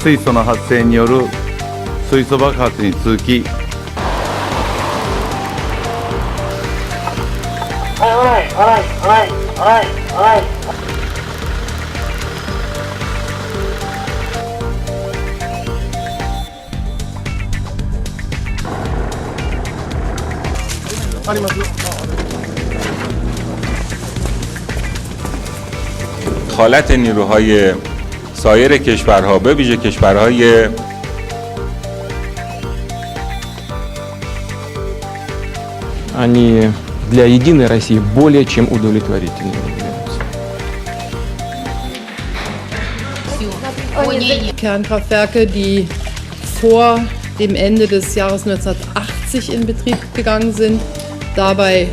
水素の発生による水素爆発に続き、دخالت نیروهای سایر کشورها به ویژه کشورهای Они для единой России более чем удовлетворительными являются. Kernkraftwerke, die vor dem Ende des Jahres 1980 in Betrieb gegangen sind, dabei